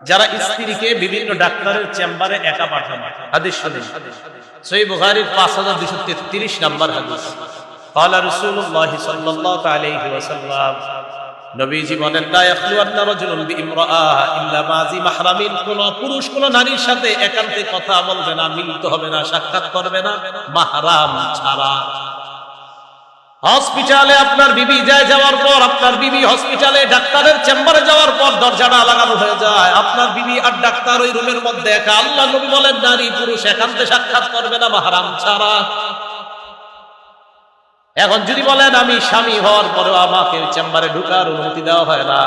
যারা স্ত্রীকে বিভিন্ন ডাক্তারের চেম্বারে একা পাঠান। হাদিস শরীফ সহিহ বুখারীর 5233 নম্বর হাদিস। قال رسول الله صلى الله عليه وسلم নবীজি বলেন, লা ইয়াখলুওয়ান্না রাজুলুন বিইমরাআ ইল্লা মা জি মাহরামিন, কোন পুরুষ কোন নারীর সাথে একান্তে কথা বলবে না, মিলিত হবে না, সাক্ষাৎ করবে না মাহরাম ছাড়া। হসপিটালে আপনার বিবি যাওয়ার পর, আপনার বিবি হসপিটালে ডাক্তারের চেম্বারে যাওয়ার পর দরজাটা লাগানো হয়ে যায়, আপনার বিবি আর ডাক্তার ওই রুমের মধ্যে একা। আল্লাহ নবী বলেন, নারী পুরুষ একান্তে সাক্ষাৎ করবে না মাহরাম ছাড়া। এখন যদি বলেন আমি স্বামী হওয়ার পরেও আমাকে চেম্বারে ঢোকার অনুমতি দেওয়া হয় না,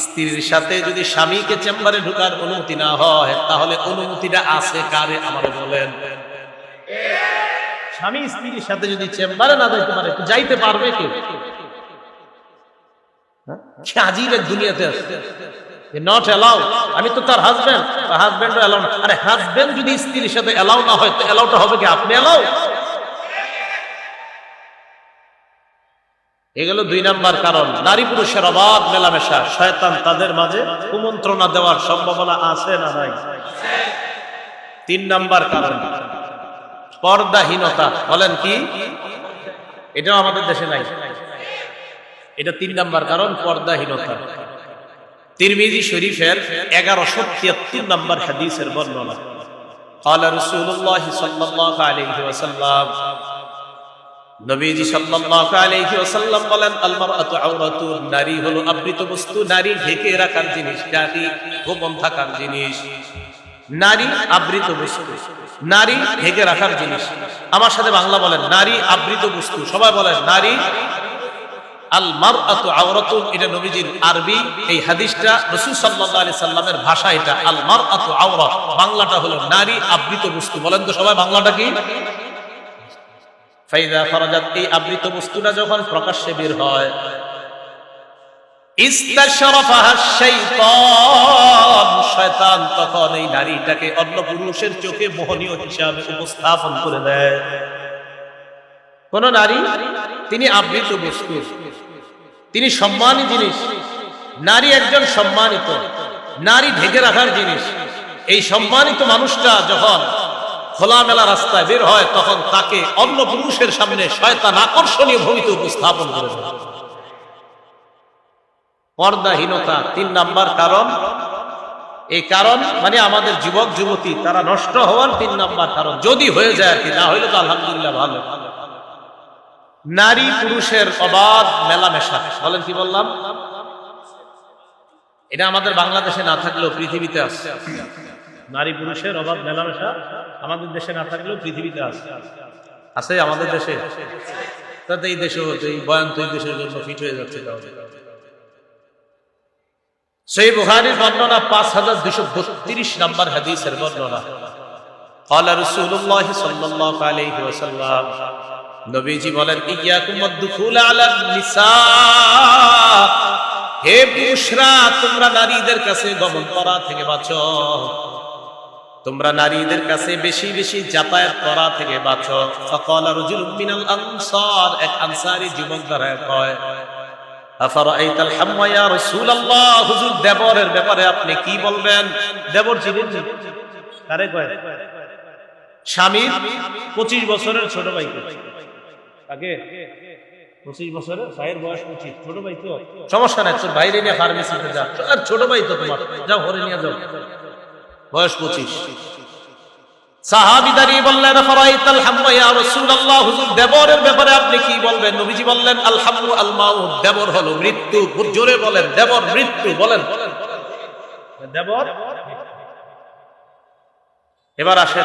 স্ত্রীর সাথে যদি স্বামীকে চেম্বারে ঢোকার অনুমতি না হয়, তাহলে অনুমতিটা আছে কারে আমার বলেন? স্বামী স্ত্রীর সাথে যদি চেম্বারে না যাইতে পারে, যাইতে পারবে কে? আজীব এক দুনিয়াতে আছে, নট অ্যালাউ। আমি তো তার হাজবেন্ড, হাজবেন্ডও অ্যালাউ না। আরে হাজবেন্ড যদি স্ত্রীর সাথে অ্যালাউ না হয়, তো অ্যালাউটা হবে কি? আপনি অ্যালাউ? এগুলো 2 নাম্বার কারণ। নারী পুরুষের অবাধ মেলামেশা, শয়তান তাদের মাঝে কুমন্ত্রণা দেওয়ার সম্ভাবনা আছে না নাই? 3 নাম্বার কারণ পর্দাহীনতা। বলেন কি? এটাও আমাদের দেশে নাই। এটা 3 নাম্বার কারণ, পর্দাহীনতা। তিরমিজি শরীফের 1173 নাম্বার হাদিসের বর্ণনা। قال رسول الله صلى الله عليه وسلم নবীজি সাল্লাল্লাহু আলাইহি ওয়াসাল্লাম বলেন, আল মারআতু আওরাতুন, নারী হলো আবৃত বস্তু, নারী ঢেকে রাখার জিনিস, নারী গোপন থাকার জিনিস। নারী আবৃত বস্তু, নারী ঢেকে রাখার জিনিস। আমার সাথে বাংলা বলেন, নারী আবৃত বস্তু। সবাই বলেন নারী। আল মারআতু আওরাতুন, এটা নবীজির আরবি। এই হাদিসটা রাসূল সাল্লাল্লাহু আলাইহি সাল্লামের ভাষা এটা। আল মারআতু আওরাত, বাংলাটা হলো নারী আবৃত বস্তু। বলেন তো সবাই বাংলাটা কি? ফাইদা খরাজাত, এই আবৃত বস্তুটা যখন প্রকাশ্যে বের হয়, ইস্তাশরাফাহা শাইতান, শয়তান তখন এই নারীটাকে অন্য পুরুষের চোখে মোহনীয় হিসাবে উপস্থাপন করে দেয়। কোন নারী, তিনি আবৃত বস্তু, তিনি সম্মানী জিনিস। নারী একজন সম্মানিত, নারী ঢেকে রাখার জিনিস। এই সম্মানিত মানুষটা যখন খোলামেলা রাস্তায় বের হয়, তখন তাকে অন্য পুরুষের সামনে শয়তান আকর্ষণীয় ভঙ্গিতে উপস্থাপন করে। পর্দাহীনতা 3 নাম্বার কারণ। এই কারণ মানে আমাদের যুবক যুবতী তারা নষ্ট হওয়ার 3 নাম্বার কারণ। যদি হয়ে যায় আর কি, না হইলে তো আলহামদুলিল্লাহ ভালো। নারী পুরুষের অবাধ মেলামেশা। বলেন কি বললাম? এটা আমাদের বাংলাদেশে না থাকলেও পৃথিবীতে আছে। নারী পুরুষের অবাধ মেলামেশা আমাদের দেশে না থাকলেও পৃথিবীতে আছে। আছে আমাদের দেশে। তাতে এই দেশে এই বয়ান তো এই দেশের জন্য ফিট হয়ে যাচ্ছে। সহিহ বুখারীর বর্ণনা 5232 নাম্বার হাদিসের বর্ণনা। قال رسول الله صلى الله عليه وسلم নবীজি বলেন, ইয়াকুম ওয়াদ-দুখুল আলা নিসা, হে পুরুষরা, তোমরা নারীদের কাছে গমন করা থেকে বাঁচো। তোমরা নারীদের কাছে বেশি বেশি যাতায়াত করা থেকে বাঁচো। ফাকালা রাজুলুম মিনাল আনসার, এক আনসারী যুবক দাঁড়ায় কয়, আফারাআইতাল হাম্মা ইয়া রাসূলুল্লাহ, হুজুর দেবরের ব্যাপারে আপনি কি বলবেন? দেবর চিনেন? কারে কয়? স্বামীর 25 বছরের ছোট ভাইকে। কাকে? 25 বছরের ভাইয়ের বয়স 25, ছোট ভাই তো সমস্যা নাই, তোর ভাইরে নিয়ে ফার্মেসিতে যা, আর ছোট ভাই তো তোমার, যাও ঘরে নিয়ে যাও, বয়স 25। সাহাবী দাঁড়িয়ে বললেন, আফারাইতাল হাম্মা ইয়া রাসূলুল্লাহ, হুজুর দেবরের ব্যাপারে আপনি কি বলবেন? নবীজি বললেন, আল হাম্মু আল মাউত, দেবর হলো মৃত্যু। জোরে বলেন, দেবর মৃত্যু। বলেন দেবর। এবার আসেন